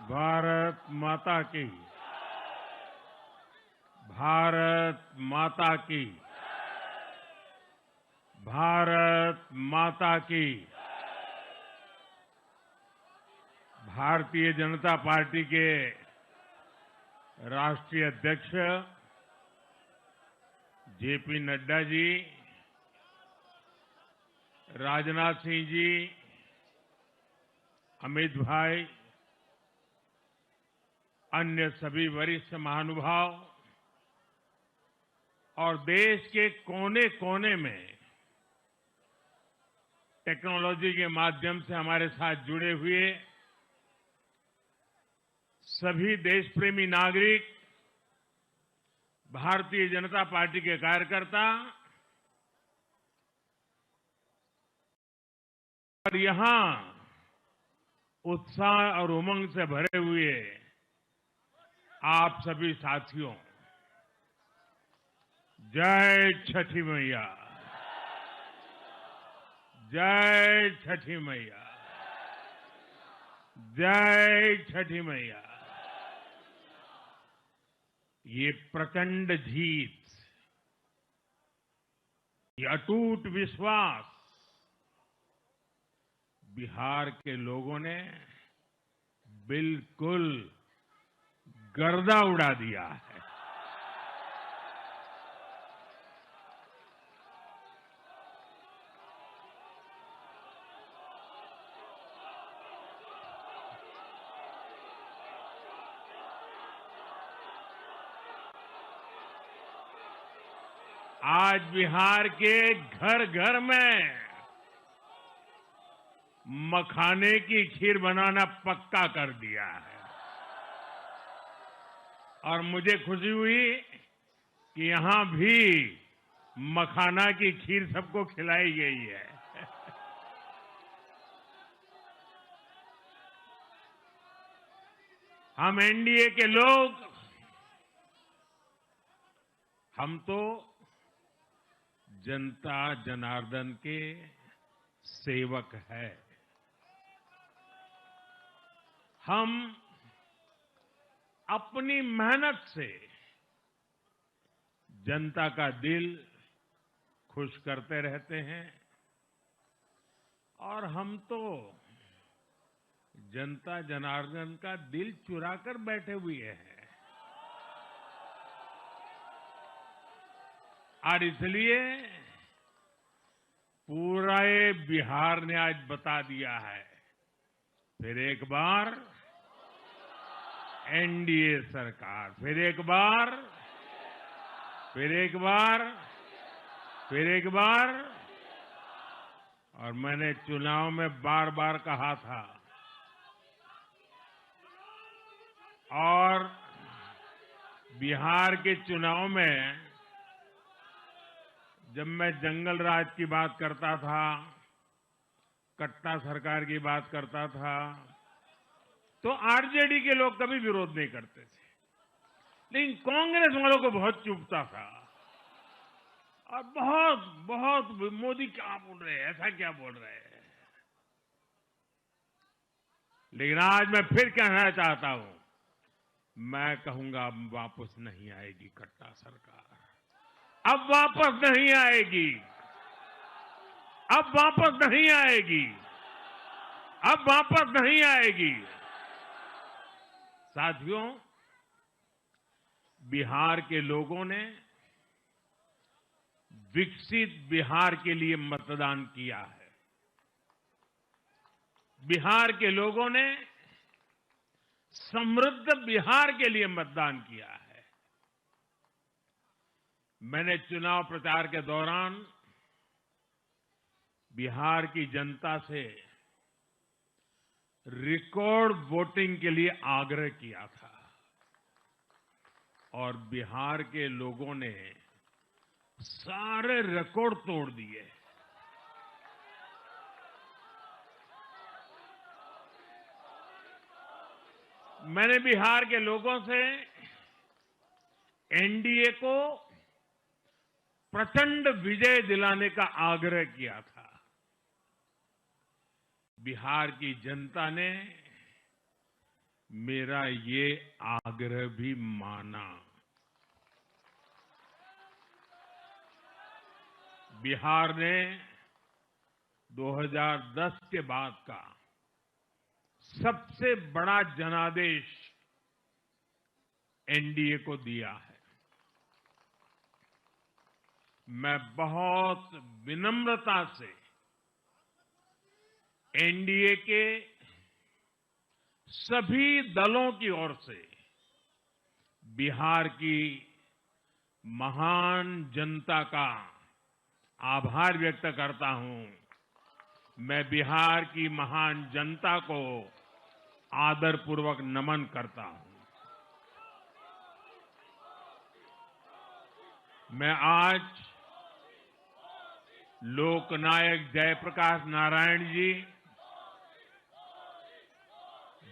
भारत माता की। भारत माता की। भारत माता की। भारतीय जनता पार्टी के राष्ट्रीय अध्यक्ष जेपी नड्डा जी, राजनाथ सिंह जी, अमित भाई, अन्य सभी वरिष्ठ महानुभाव और देश के कोने कोने में टेक्नोलॉजी के माध्यम से हमारे साथ जुड़े हुए सभी देशप्रेमी नागरिक, भारतीय जनता पार्टी के कार्यकर्ता और यहां उत्साह और उमंग से भरे हुए आप सभी साथियों, जय छठी मैया। जय छठी मैया। जय छठी मैया। ये प्रचंड जीत, ये अटूट विश्वास बिहार के लोगों ने बिल्कुल गर्दा उड़ा दिया है। आज बिहार के घर घर में मखाने की खीर बनाना पक्का कर दिया है और मुझे खुशी हुई कि यहां भी मखाना की खीर सबको खिलाई गई है। हम एनडीए के लोग, हम तो जनता जनार्दन के सेवक है। हम अपनी मेहनत से जनता का दिल खुश करते रहते हैं और हम तो जनता जनार्दन का दिल चुरा कर बैठे हुए हैं। और इसलिए पूरा ये बिहार ने आज बता दिया है, फिर एक बार एनडीए सरकार, फिर एक बार, फिर एक बार, फिर एक बार। और मैंने चुनाव में बार बार कहा था और बिहार के चुनाव में जब मैं जंगल राज की बात करता था, कट्टा सरकार की बात करता था, तो आरजेडी के लोग कभी विरोध नहीं करते थे, लेकिन कांग्रेस वालों को बहुत चुभता था और बहुत बहुत मोदी क्या बोल रहे हैं, ऐसा क्या बोल रहे हैं। लेकिन आज मैं फिर कहना चाहता हूं, मैं कहूंगा अब वापस नहीं आएगी कट्टा सरकार, अब वापस नहीं आएगी, अब वापस नहीं आएगी, अब वापस नहीं आएगी। साथियों, बिहार के लोगों ने विकसित बिहार के लिए मतदान किया है। बिहार के लोगों ने समृद्ध बिहार के लिए मतदान किया है। मैंने चुनाव प्रचार के दौरान बिहार की जनता से रिकॉर्ड वोटिंग के लिए आग्रह किया था और बिहार के लोगों ने सारे रिकॉर्ड तोड़ दिए। मैंने बिहार के लोगों से एनडीए को प्रचंड विजय दिलाने का आग्रह किया था। बिहार की जनता ने मेरा ये आग्रह भी माना। बिहार ने 2010 के बाद का सबसे बड़ा जनादेश एनडीए को दिया है। मैं बहुत विनम्रता से एनडीए के सभी दलों की ओर से बिहार की महान जनता का आभार व्यक्त करता हूं। मैं बिहार की महान जनता को आदरपूर्वक नमन करता हूं। मैं आज लोकनायक जयप्रकाश नारायण जी,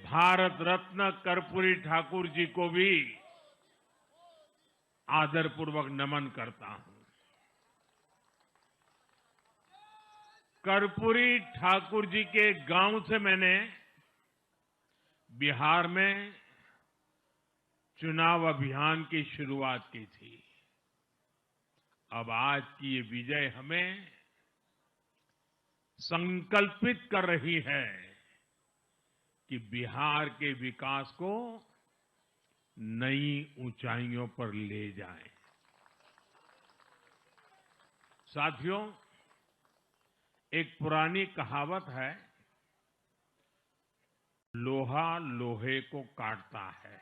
भारत रत्न कर्पूरी ठाकुर जी को भी आदरपूर्वक नमन करता हूं। कर्पूरी ठाकुर जी के गांव से मैंने बिहार में चुनाव अभियान की शुरुआत की थी। अब आज की ये विजय हमें संकल्पित कर रही है कि बिहार के विकास को नई ऊंचाइयों पर ले जाएं। साथियों, एक पुरानी कहावत है, लोहा लोहे को काटता है।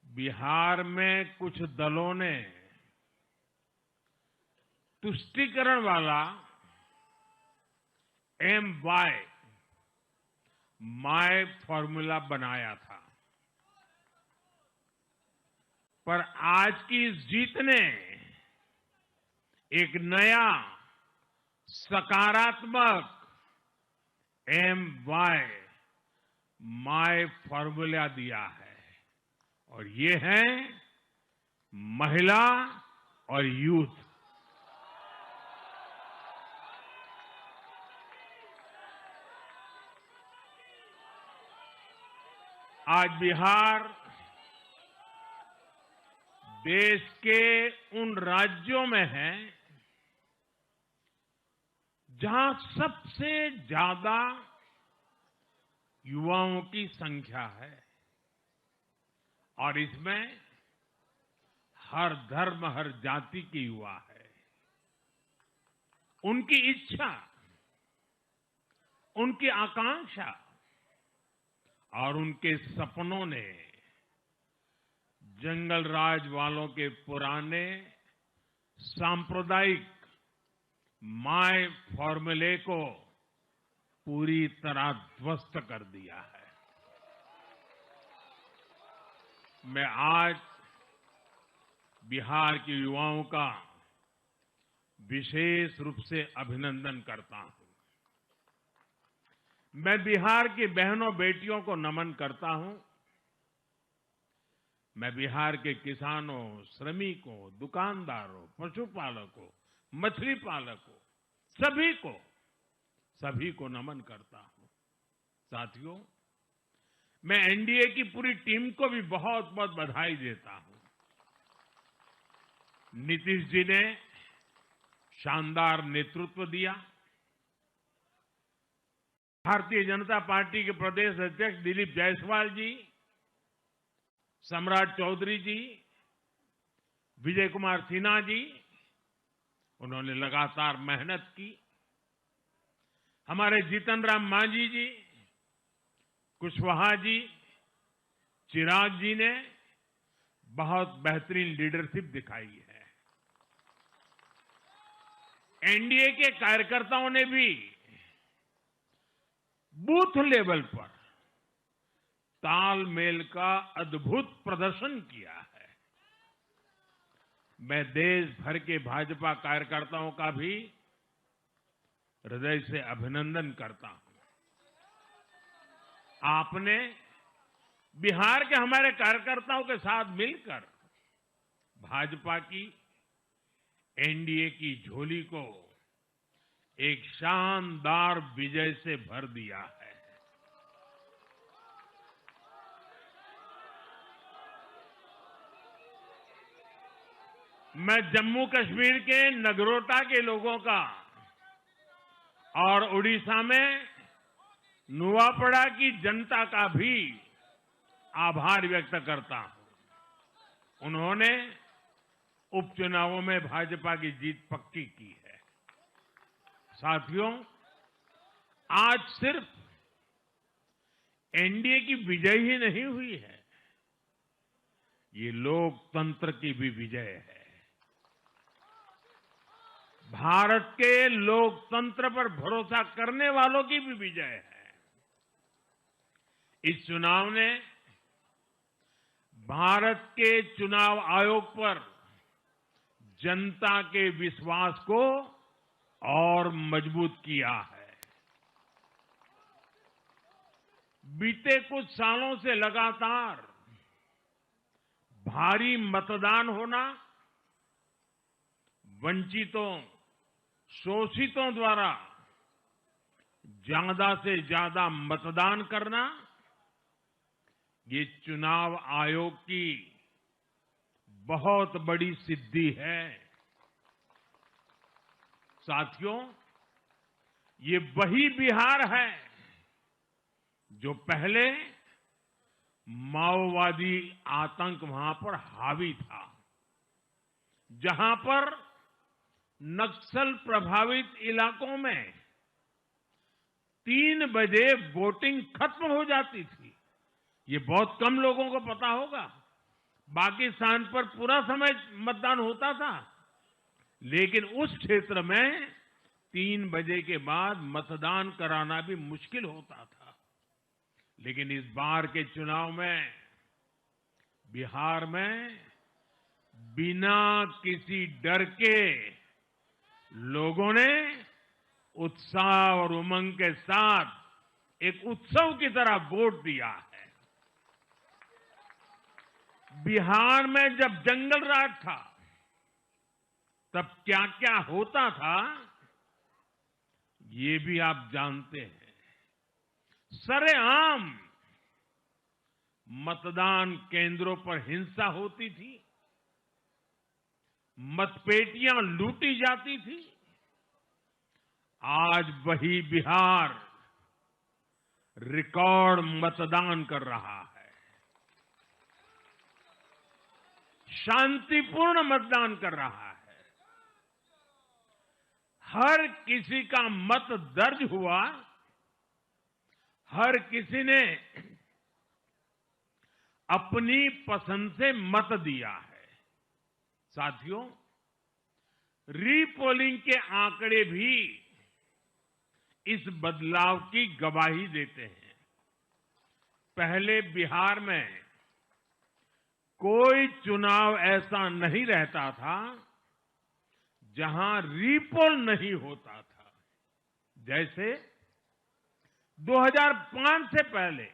बिहार में कुछ दलों ने तुष्टीकरण वाला माय फॉर्मूला बनाया था, पर आज की इस जीत ने एक नया सकारात्मक माय फॉर्मूला दिया है, और ये है महिला और यूथ। आज बिहार देश के उन राज्यों में है जहां सबसे ज्यादा युवाओं की संख्या है, और इसमें हर धर्म हर जाति के युवा है। उनकी इच्छा, उनकी आकांक्षा और उनके सपनों ने जंगल राज वालों के पुराने सांप्रदायिक माय फॉर्मूले को पूरी तरह ध्वस्त कर दिया है। मैं आज बिहार के युवाओं का विशेष रूप से अभिनंदन करता हूं। मैं बिहार की बहनों बेटियों को नमन करता हूं। मैं बिहार के किसानों, श्रमिकों, दुकानदारों, पशुपालकों, मछली पालकों, सभी को नमन करता हूं। साथियों, मैं एनडीए की पूरी टीम को भी बहुत बहुत बधाई देता हूं। नीतीश जी ने शानदार नेतृत्व दिया। भारतीय जनता पार्टी के प्रदेश अध्यक्ष दिलीप जायसवाल जी, सम्राट चौधरी जी, विजय कुमार सिन्हा जी, उन्होंने लगातार मेहनत की। हमारे जीतन राम मांझी जी, कुशवाहा जी, चिराग जी ने बहुत बेहतरीन लीडरशिप दिखाई है। एनडीए के कार्यकर्ताओं ने भी बूथ लेवल पर तालमेल का अद्भुत प्रदर्शन किया है। मैं देश भर के भाजपा कार्यकर्ताओं का भी हृदय से अभिनंदन करता हूं। आपने बिहार के हमारे कार्यकर्ताओं के साथ मिलकर भाजपा की एनडीए की झोली को एक शानदार विजय से भर दिया है। मैं जम्मू कश्मीर के नगरोटा के लोगों का और उड़ीसा में नुआपड़ा की जनता का भी आभार व्यक्त करता हूं। उन्होंने उपचुनावों में भाजपा की जीत पक्की की है। साथियों, आज सिर्फ एनडीए की विजय ही नहीं हुई है, ये लोकतंत्र की भी विजय है। भारत के लोकतंत्र पर भरोसा करने वालों की भी विजय है। इस चुनाव ने भारत के चुनाव आयोग पर जनता के विश्वास को और मजबूत किया है। बीते कुछ सालों से लगातार भारी मतदान होना, वंचितों, शोषितों द्वारा ज्यादा से ज्यादा मतदान करना, ये चुनाव आयोग की बहुत बड़ी सिद्धि है। साथियों, ये वही बिहार है जो पहले माओवादी आतंक वहां पर हावी था, जहां पर नक्सल प्रभावित इलाकों में 3 बजे वोटिंग खत्म हो जाती थी। ये बहुत कम लोगों को पता होगा। बाकी स्थान पर पूरा समय मतदान होता था, लेकिन उस क्षेत्र में 3 बजे के बाद मतदान कराना भी मुश्किल होता था। लेकिन इस बार के चुनाव में बिहार में बिना किसी डर के लोगों ने उत्साह और उमंग के साथ एक उत्सव की तरह वोट दिया है। बिहार में जब जंगल राज था, तब क्या क्या होता था, ये भी आप जानते हैं। सरेआम मतदान केंद्रों पर हिंसा होती थी, मतपेटियां लूटी जाती थी। आज वही बिहार रिकॉर्ड मतदान कर रहा है, शांतिपूर्ण मतदान कर रहा है। हर किसी का मत दर्ज हुआ, हर किसी ने अपनी पसंद से मत दिया है। साथियों, रीपोलिंग के आंकड़े भी इस बदलाव की गवाही देते हैं। पहले बिहार में कोई चुनाव ऐसा नहीं रहता था जहां रीपोल नहीं होता था। जैसे 2005 से पहले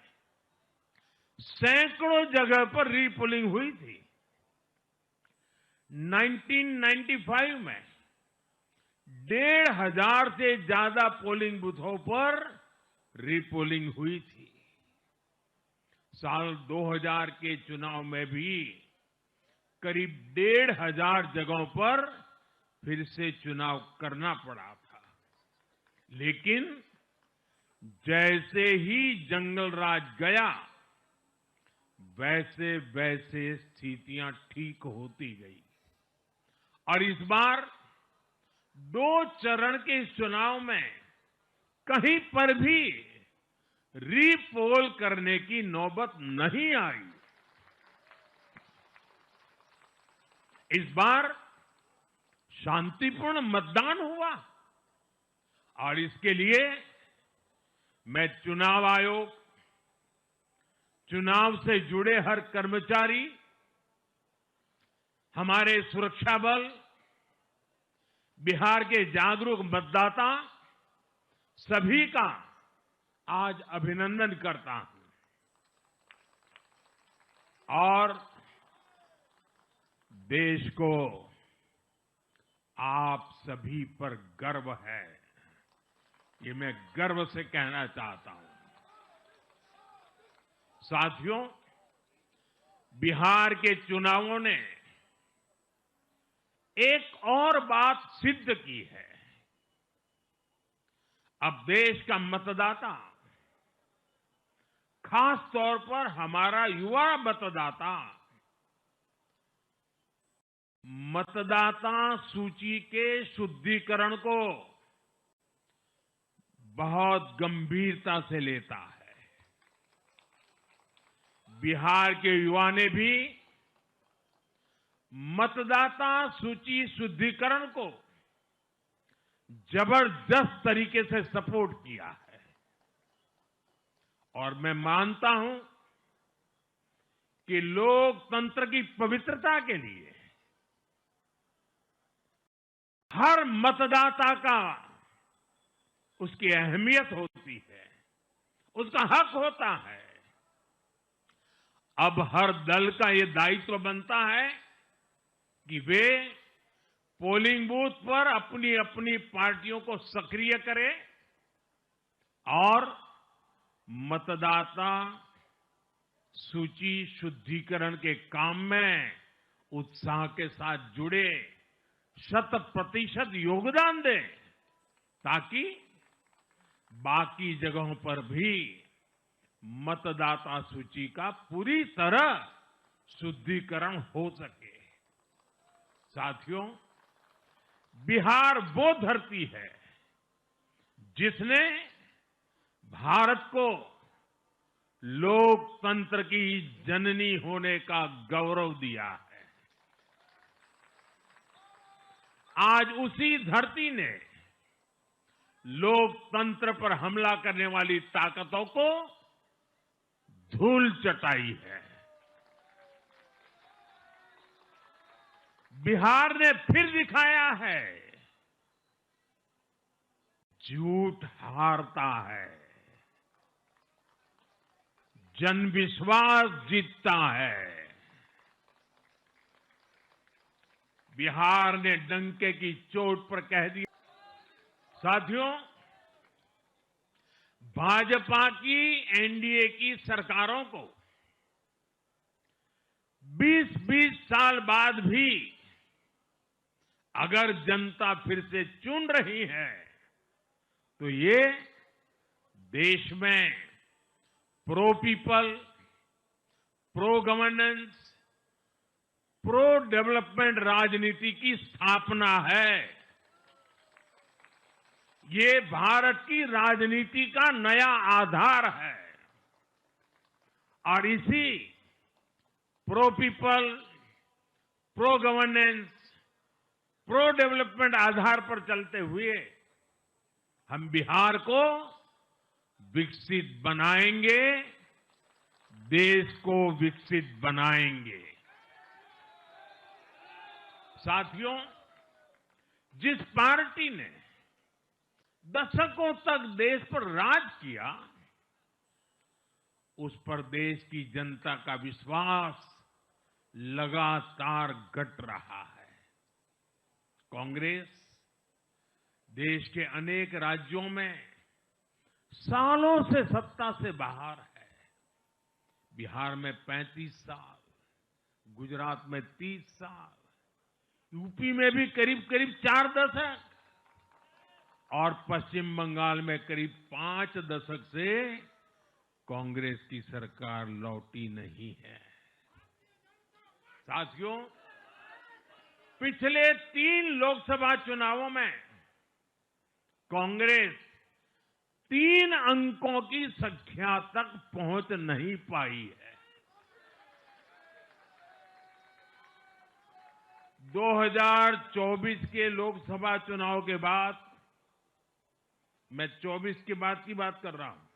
सैकड़ों जगह पर रीपोलिंग हुई थी। 1995 में 1,500 से ज्यादा पोलिंग बूथों पर रीपोलिंग हुई थी। साल 2000 के चुनाव में भी करीब 1,500 जगहों पर फिर से चुनाव करना पड़ा था। लेकिन जैसे ही जंगल राज गया, वैसे वैसे स्थितियां ठीक होती गई और इस बार 2 चरण के इस चुनाव में कहीं पर भी रीपोल करने की नौबत नहीं आई। इस बार शांतिपूर्ण मतदान हुआ और इसके लिए मैं चुनाव आयोग, चुनाव से जुड़े हर कर्मचारी, हमारे सुरक्षा बल, बिहार के जागरूक मतदाता, सभी का आज अभिनंदन करता हूं और देश को आप सभी पर गर्व है। ये मैं गर्व से कहना चाहता हूं। साथियों, बिहार के चुनावों ने एक और बात सिद्ध की है। अब देश का मतदाता, खास तौर पर हमारा युवा मतदाता, मतदाता सूची के शुद्धिकरण को बहुत गंभीरता से लेता है। बिहार के युवा ने भी मतदाता सूची शुद्धिकरण को जबरदस्त तरीके से सपोर्ट किया है और मैं मानता हूं कि लोकतंत्र की पवित्रता के लिए हर मतदाता का उसकी अहमियत होती है, उसका हक होता है। अब हर दल का ये दायित्व बनता है कि वे पोलिंग बूथ पर अपनी अपनी पार्टियों को सक्रिय करें और मतदाता सूची शुद्धिकरण के काम में उत्साह के साथ जुड़े, 100% योगदान दें, ताकि बाकी जगहों पर भी मतदाता सूची का पूरी तरह शुद्धिकरण हो सके। साथियों, बिहार वो धरती है जिसने भारत को लोकतंत्र की जननी होने का गौरव दिया है। आज उसी धरती ने लोकतंत्र पर हमला करने वाली ताकतों को धूल चटाई है। बिहार ने फिर दिखाया है, झूठ हारता है, जनविश्वास जीतता है। बिहार ने डंके की चोट पर कह दिया। साथियों, भाजपा की एनडीए की सरकारों को 20-20 साल बाद भी अगर जनता फिर से चुन रही है तो ये देश में pro people, pro governance, pro development राजनीति की स्थापना है। ये भारत की राजनीति का नया आधार है और इसी pro people, pro governance, pro development आधार पर चलते हुए हम बिहार को विकसित बनाएंगे, देश को विकसित बनाएंगे। साथियों, जिस पार्टी ने दशकों तक देश पर राज किया, उस पर देश की जनता का विश्वास लगातार घट रहा है। कांग्रेस देश के अनेक राज्यों में सालों से सत्ता से बाहर है। बिहार में 35 साल, गुजरात में 30 साल, यूपी में भी करीब करीब 4 दशक और पश्चिम बंगाल में करीब 5 दशक से कांग्रेस की सरकार लौटी नहीं है। साथियों, पिछले 3 लोकसभा चुनावों में कांग्रेस 3 अंकों की संख्या तक पहुंच नहीं पाई है। 2024 के लोकसभा चुनाव के बाद, मैं 24 के बाद की बात कर रहा हूं,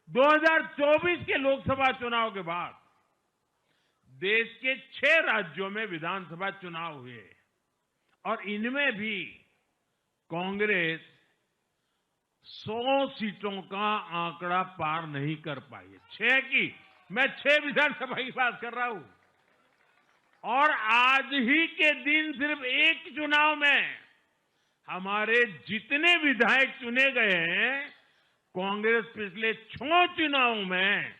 2024 के लोकसभा चुनाव के बाद देश के 6 राज्यों में विधानसभा चुनाव हुए और इनमें भी कांग्रेस 100 सीटों का आंकड़ा पार नहीं कर पाई है। 6 की, मैं 6 विधानसभा की बात कर रहा हूं और आज ही के दिन सिर्फ एक चुनाव में हमारे जितने विधायक चुने गए हैं, कांग्रेस पिछले 6 चुनाव में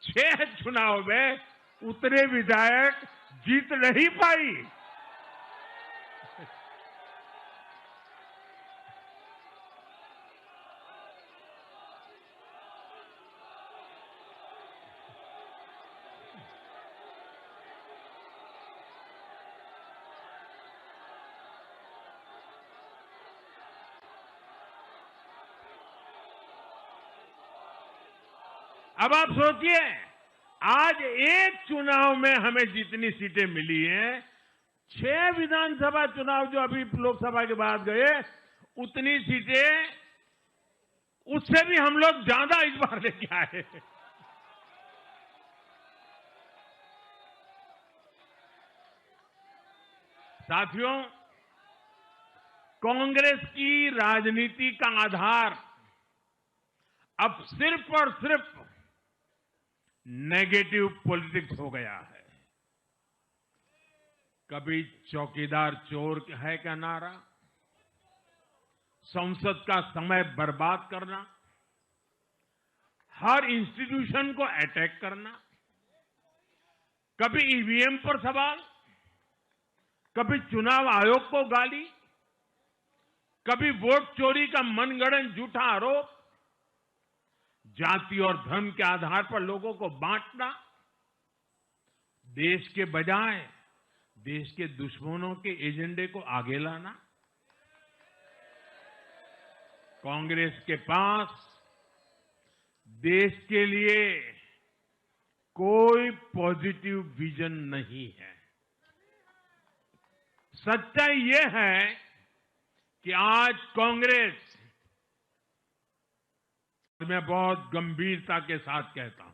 6 चुनाव में उतने विधायक जीत नहीं पाई। अब आप सोचिए, आज एक चुनाव में हमें जितनी सीटें मिली हैं, 6 विधानसभा चुनाव जो अभी लोकसभा के बाद गए, उतनी सीटें उससे भी हम लोग ज्यादा इस बार लेके आए। साथियों, कांग्रेस की राजनीति का आधार अब सिर्फ और सिर्फ नेगेटिव पॉलिटिक्स हो गया है। कभी चौकीदार चोर है का नारा, संसद का समय बर्बाद करना, हर इंस्टीट्यूशन को अटैक करना, कभी ईवीएम पर सवाल, कभी चुनाव आयोग को गाली, कभी वोट चोरी का मनगढ़ंत झूठा आरोप, जाति और धर्म के आधार पर लोगों को बांटना, देश के बजाय देश के दुश्मनों के एजेंडे को आगे लाना। कांग्रेस के पास देश के लिए कोई पॉजिटिव विजन नहीं है। सच्चाई यह है कि आज कांग्रेस, मैं बहुत गंभीरता के साथ कहता हूं,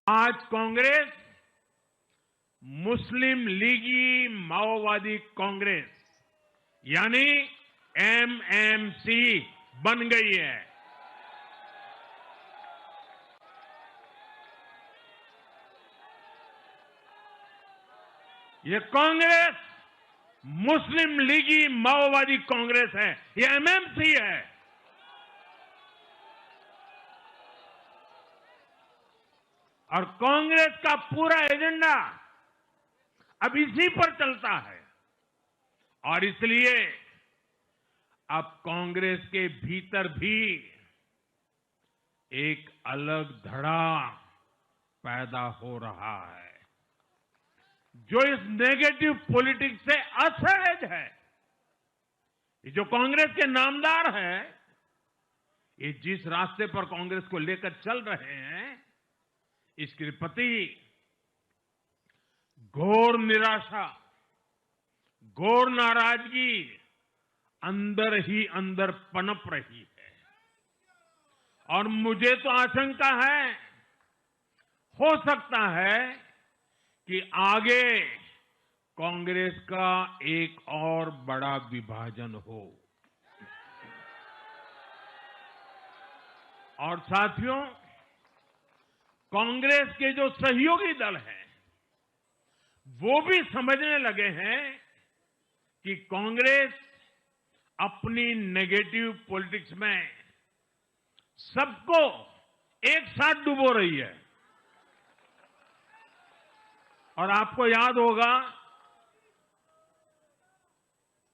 आज कांग्रेस मुस्लिम लीगी माओवादी कांग्रेस यानी एमएमसी बन गई है। ये कांग्रेस मुस्लिम लीगी माओवादी कांग्रेस है, ये एमएमसी है। और कांग्रेस का पूरा एजेंडा अब इसी पर चलता है। और इसलिए अब कांग्रेस के भीतर भी एक अलग धड़ा पैदा हो रहा है, जो इस नेगेटिव पॉलिटिक्स से असहज है। ये जो कांग्रेस के नामदार हैं, ये जिस रास्ते पर कांग्रेस को लेकर चल रहे हैं, इसके प्रति घोर निराशा, घोर नाराजगी अंदर ही अंदर पनप रही है। और मुझे तो आशंका है, हो सकता है कि आगे कांग्रेस का एक और बड़ा विभाजन हो। और साथियों, कांग्रेस के जो सहयोगी दल हैं, वो भी समझने लगे हैं कि कांग्रेस अपनी नेगेटिव पॉलिटिक्स में सबको एक साथ डुबो रही है। और आपको याद होगा,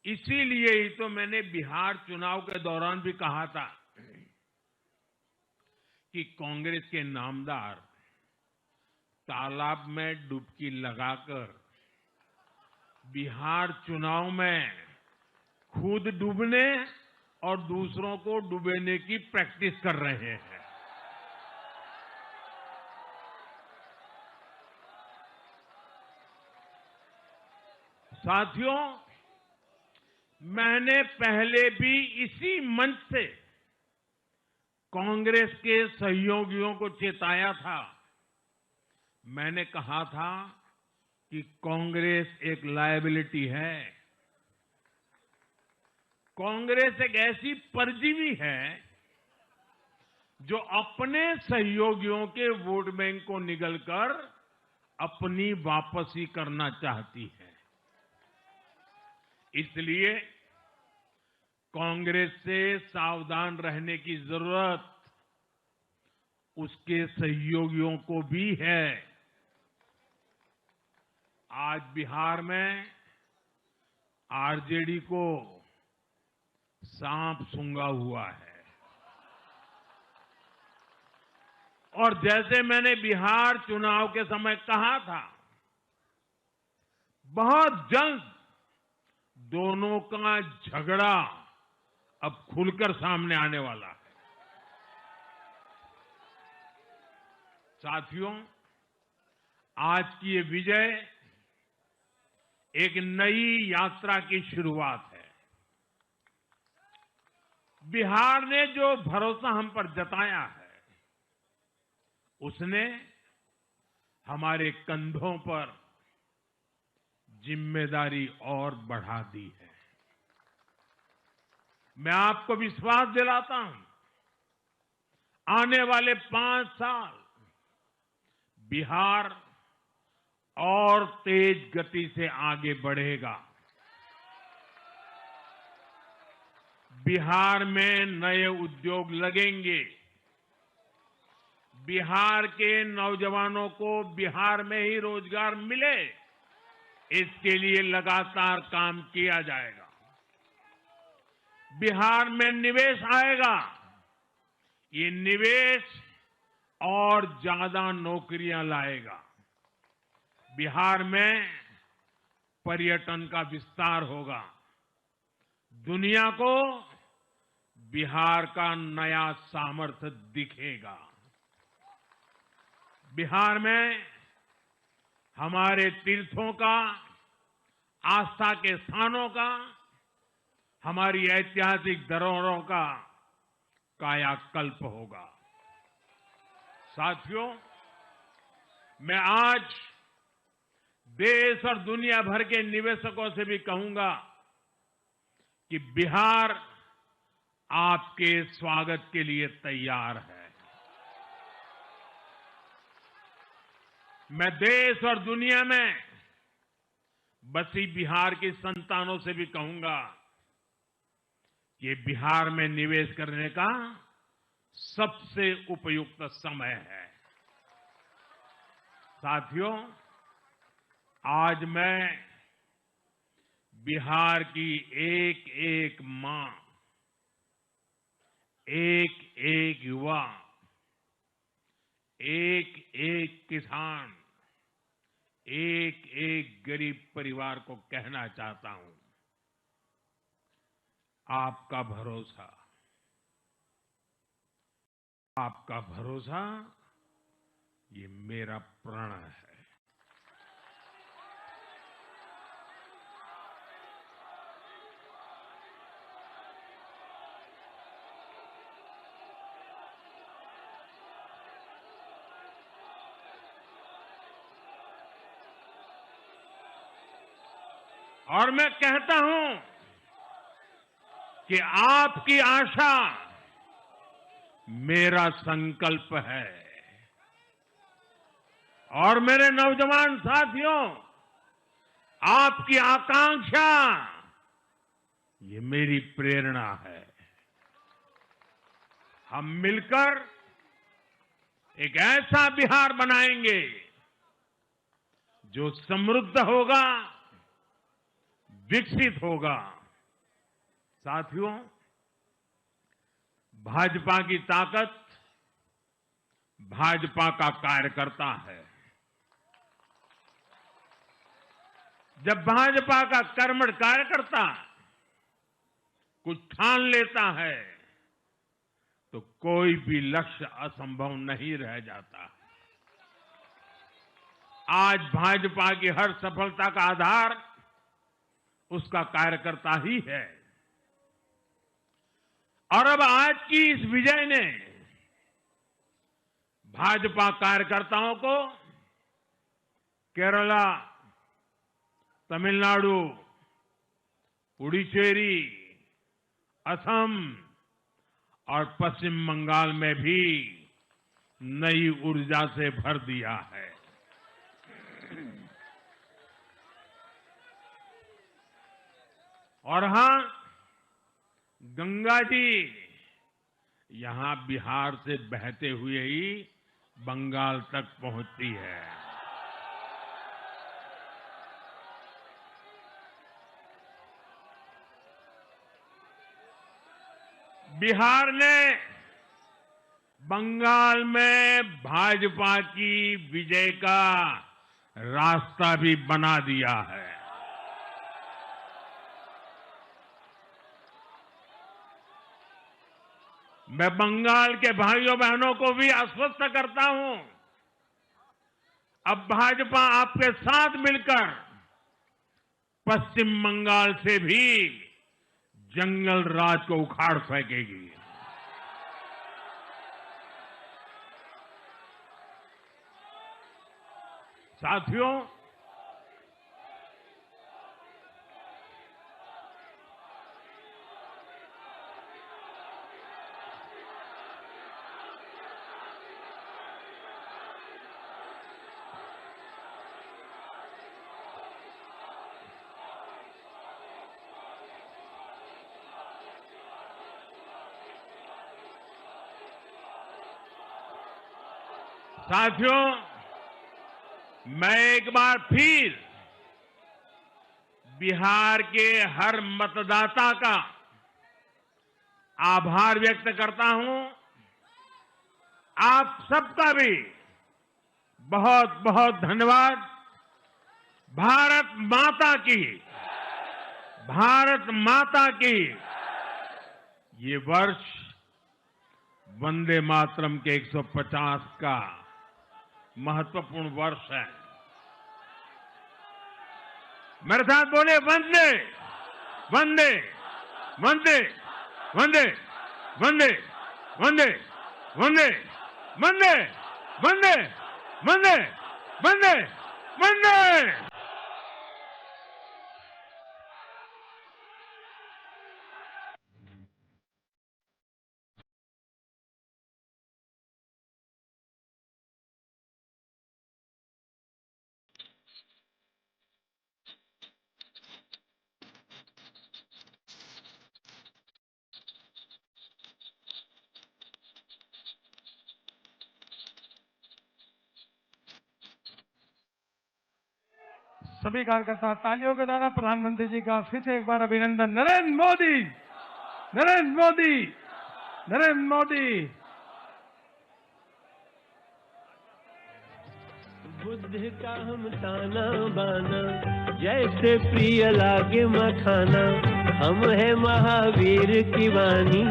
इसीलिए ही तो मैंने बिहार चुनाव के दौरान भी कहा था कि कांग्रेस के नामदार तालाब में डुबकी लगाकर बिहार चुनाव में खुद डूबने और दूसरों को डुबेने की प्रैक्टिस कर रहे हैं। साथियों, मैंने पहले भी इसी मंच से कांग्रेस के सहयोगियों को चेताया था। मैंने कहा था कि कांग्रेस एक लायबिलिटी है। कांग्रेस एक ऐसी परजीवी है जो अपने सहयोगियों के वोट बैंक को निगलकर अपनी वापसी करना चाहती है। इसलिए कांग्रेस से सावधान रहने की जरूरत उसके सहयोगियों को भी है। आज बिहार में आरजेडी को सांप सूंघा हुआ है और जैसे मैंने बिहार चुनाव के समय कहा था, बहुत जल्द दोनों का झगड़ा अब खुलकर सामने आने वाला है। साथियों, आज की ये विजय एक नई यात्रा की शुरुआत है। बिहार ने जो भरोसा हम पर जताया है, उसने हमारे कंधों पर जिम्मेदारी और बढ़ा दी है। मैं आपको विश्वास दिलाता हूं, आने वाले 5 साल बिहार और तेज गति से आगे बढ़ेगा। बिहार में नए उद्योग लगेंगे। बिहार के नौजवानों को बिहार में ही रोजगार मिले, इसके लिए लगातार काम किया जाएगा। बिहार में निवेश आएगा। ये निवेश और ज्यादा नौकरियां लाएगा। बिहार में पर्यटन का विस्तार होगा। दुनिया को बिहार का नया सामर्थ्य दिखेगा। बिहार में हमारे तीर्थों का, आस्था के स्थानों का, हमारी ऐतिहासिक धरोहरों का कायाकल्प होगा। साथियों, मैं आज देश और दुनिया भर के निवेशकों से भी कहूंगा कि बिहार आपके स्वागत के लिए तैयार है। मैं देश और दुनिया में बसी बिहार की संतानों से भी कहूंगा कि बिहार में निवेश करने का सबसे उपयुक्त समय है। साथियों, आज मैं बिहार की एक एक मां, एक एक युवा, एक एक किसान, एक एक गरीब परिवार को कहना चाहता हूं, आपका भरोसा, आपका भरोसा ये मेरा प्रण है। और मैं कहता हूं कि आपकी आशा मेरा संकल्प है। और मेरे नौजवान साथियों, आपकी आकांक्षा ये मेरी प्रेरणा है। हम मिलकर एक ऐसा बिहार बनाएंगे जो समृद्ध होगा, विकसित होगा। साथियों, भाजपा की ताकत भाजपा का कार्यकर्ता है। जब भाजपा का कर्मठ कार्यकर्ता कुछ ठान लेता है तो कोई भी लक्ष्य असंभव नहीं रह जाता। आज भाजपा की हर सफलता का आधार उसका कार्यकर्ता ही है। और अब आज की इस विजय ने भाजपा कार्यकर्ताओं को केरला, तमिलनाडु, पुडुचेरी, असम और पश्चिम बंगाल में भी नई ऊर्जा से भर दिया है। और हां, गंगा जी यहां बिहार से बहते हुए ही बंगाल तक पहुंचती है। बिहार ने बंगाल में भाजपा की विजय का रास्ता भी बना दिया है। मैं बंगाल के भाइयों बहनों को भी आश्वस्त करता हूं, अब भाजपा आपके साथ मिलकर पश्चिम बंगाल से भी जंगल राज को उखाड़ फेंकेगी। साथियों, मैं एक बार फिर बिहार के हर मतदाता का आभार व्यक्त करता हूं। आप सबका भी बहुत बहुत धन्यवाद। भारत माता की, भारत माता की। ये वर्ष वंदे मातरम के 150 का महत्वपूर्ण वर्ष है। मेरे साथ बोले, वंदे वंदे वंदे वंदे वंदे वंदे वंदे वंदे वंदे वंदे वंदे वंदे। सभी कार्यकर्ता तालियों के द्वारा प्रधानमंत्री जी का फिर से एक बार अभिनंदन। नरेंद्र मोदी, नरेंद्र मोदी, नरेंद्र मोदी। बुद्ध का हम ताना बाना, जैसे प्रिय लागे मखाना, हम है महावीर की वाणी,